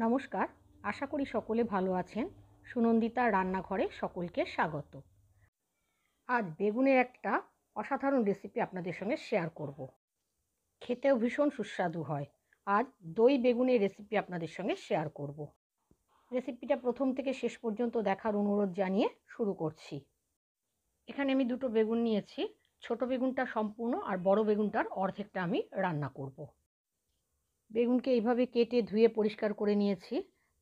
নমস্কার, আশা করি সকলে ভালো আছেন। সুনন্দিতার রান্নাঘরে সকলকে স্বাগত। আজ বেগুনের একটা অসাধারণ রেসিপি আপনাদের সঙ্গে শেয়ার করব। খেতেও ভীষণ সুস্বাদু হয়। আজ দই বেগুনের রেসিপি আপনাদের সঙ্গে শেয়ার করব। রেসিপিটা প্রথম থেকে শেষ পর্যন্ত দেখার অনুরোধ জানিয়ে শুরু করছি। এখানে আমি দুটো বেগুন নিয়েছি। ছোট বেগুনটা সম্পূর্ণ আর বড় বেগুনটার অর্ধেকটা আমি রান্না করব। বেগুনকে এইভাবে কেটে ধুয়ে পরিষ্কার করে নিয়েছি।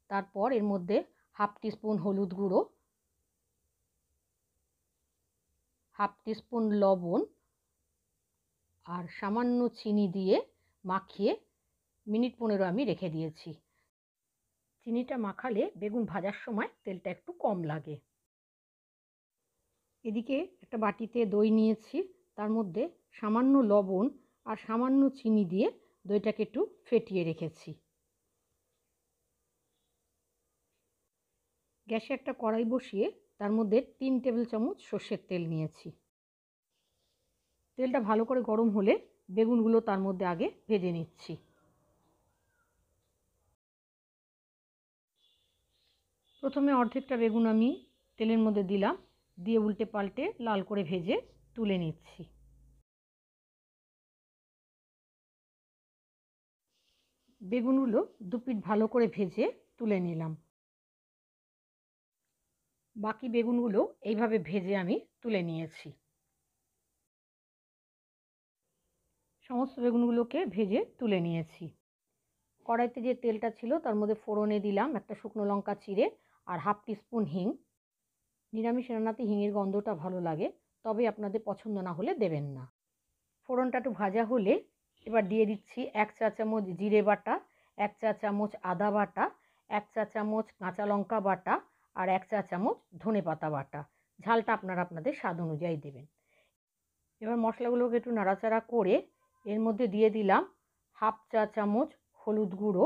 তারপর এর মধ্যে হাফ টিস্পুন হলুদ গুঁড়ো, হাফ টিস্পুন লবণ আর সামান্য চিনি দিয়ে মাখিয়ে মিনিট 15 আমি রেখে দিয়েছি। চিনিটা মাখালে বেগুন ভাজার সময় তেলটা একটু কম লাগে। এদিকে একটা বাটিতে দই নিয়েছি, তার মধ্যে সামান্য লবণ আর সামান্য চিনি দিয়ে দইটাকে একটু ফেটিয়ে রেখেছি। গ্যাসে একটা কড়াই বসিয়ে তার মধ্যে 3 টেবিল চামচ সর্ষের তেল নিয়েছি। তেলটা ভালো করে গরম হলে বেগুনগুলো তার মধ্যে আগে ভেজে নিচ্ছি। প্রথমে অর্ধেকটা বেগুন আমি তেলের মধ্যে দিলাম, দিয়ে উল্টে পাল্টে লাল করে ভেজে তুলে নিচ্ছি। বেগুনগুলো দুপিঠ ভালো করে ভেজে তুলে নিলাম। বাকি বেগুনগুলো এইভাবে ভেজে আমি তুলে নিয়েছি। সমস্ত বেগুনগুলোকে ভেজে তুলে নিয়েছি। কড়াইতে যে তেলটা ছিল তার মধ্যে ফোড়নে দিলাম একটা শুকনো লঙ্কা চিড়ে আর হাফ টিস্পুন হিং। নিরামিষ রান্নাতে হিঙের গন্ধটা ভালো লাগে, তবে আপনাদের পছন্দ না হলে দেবেন না। ফোড়নটা একটু ভাজা হলে এবার দিয়ে দিচ্ছি 1 চা চামচ জিরে বাটা, 1 চা চামচ আদা বাটা, 1 চা চামচ কাঁচা লঙ্কা বাটা আর 1 চা চামচ ধনেপাতা বাটা। ঝালটা আপনারা আপনাদের স্বাদ অনুযায়ী দেবেন। এবার মশলাগুলোকে একটু নাড়াচাড়া করে এর মধ্যে দিয়ে দিলাম হাফ চা চামচ হলুদ গুঁড়ো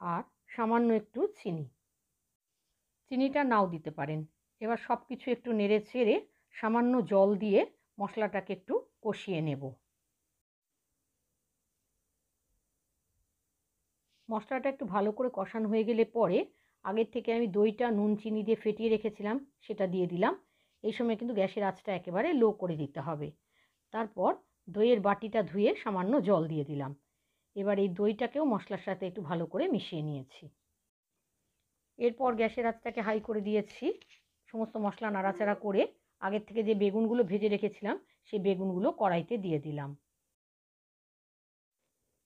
আর সামান্য একটু চিনি। চিনিটা নাও দিতে পারেন। এবার সব কিছু একটু নেড়ে চেড়ে সামান্য জল দিয়ে মশলাটাকে একটু কষিয়ে নেব। মশলাটা একটু ভালো করে কষানো হয়ে গেলে পরে আগের থেকে আমি দইটা নুন চিনি দিয়ে ফেটিয়ে রেখেছিলাম সেটা দিয়ে দিলাম। এই সময় কিন্তু গ্যাসের আঁচটা একেবারে লো করে দিতে হবে। তারপর দইয়ের বাটিটা ধুয়ে সামান্য জল দিয়ে দিলাম। এবার এই দইটাকেও মশলার সাথে একটু ভালো করে মিশিয়ে নিয়েছি। এরপর গ্যাসের আঁচটাকে হাই করে দিয়েছি। সমস্ত মশলা নাড়াচাড়া করে আগের থেকে যে বেগুনগুলো ভেজে রেখেছিলাম সেই বেগুনগুলো কড়াইতে দিয়ে দিলাম।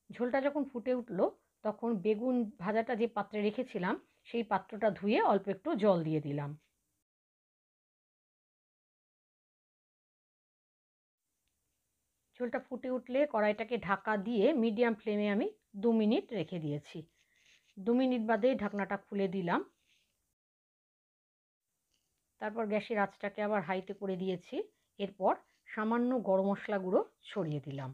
ঝোলটা যখন ফুটে উঠলো তখন বেগুন ভাজাটা যে পাত্রে রেখেছিলাম সেই পাত্রটা ধুয়ে অল্প একটু জল দিয়ে দিলাম। ঝোলটা ফুটে উঠলে কড়াইটাকে ঢাকা দিয়ে মিডিয়াম ফ্লেমে আমি 2 মিনিট রেখে দিয়েছি। 2 মিনিট বাদে ঢাকনাটা খুলে দিলাম। তারপর গ্যাসের আঁচটাকে আবার হাইতে করে দিয়েছি। এরপর সামান্য গরম মশলা গুঁড়ো ছড়িয়ে দিলাম।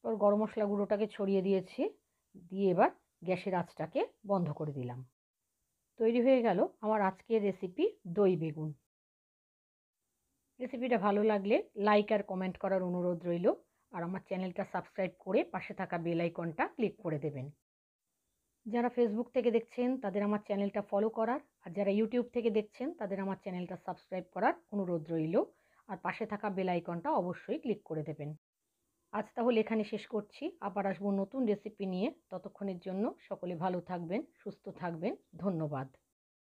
এবার গরম মশলা গুঁড়োটাকে ছড়িয়ে দিয়েছি, দিয়ে এবার গ্যাসের আঁচটাকে বন্ধ করে দিলাম। তৈরি হয়ে গেল আমার আজকের রেসিপি দই বেগুন। রেসিপিটা ভালো লাগলে লাইক আর কমেন্ট করার অনুরোধ রইল। আর আমার চ্যানেলটা সাবস্ক্রাইব করে পাশে থাকা বেল আইকনটা ক্লিক করে দেবেন। যারা ফেসবুক থেকে দেখছেন তাদের আমার চ্যানেলটা ফলো করার, আর যারা ইউটিউব থেকে দেখছেন তাদের আমার চ্যানেলটা সাবস্ক্রাইব করার অনুরোধ রইল। আর পাশে থাকা বেল আইকনটা অবশ্যই ক্লিক করে দেবেন। আজ তাহলে এখানে শেষ করছি। আবার আসবো নতুন রেসিপি নিয়ে। ততক্ষণের জন্য সকলে ভালো থাকবেন, সুস্থ থাকবেন। ধন্যবাদ।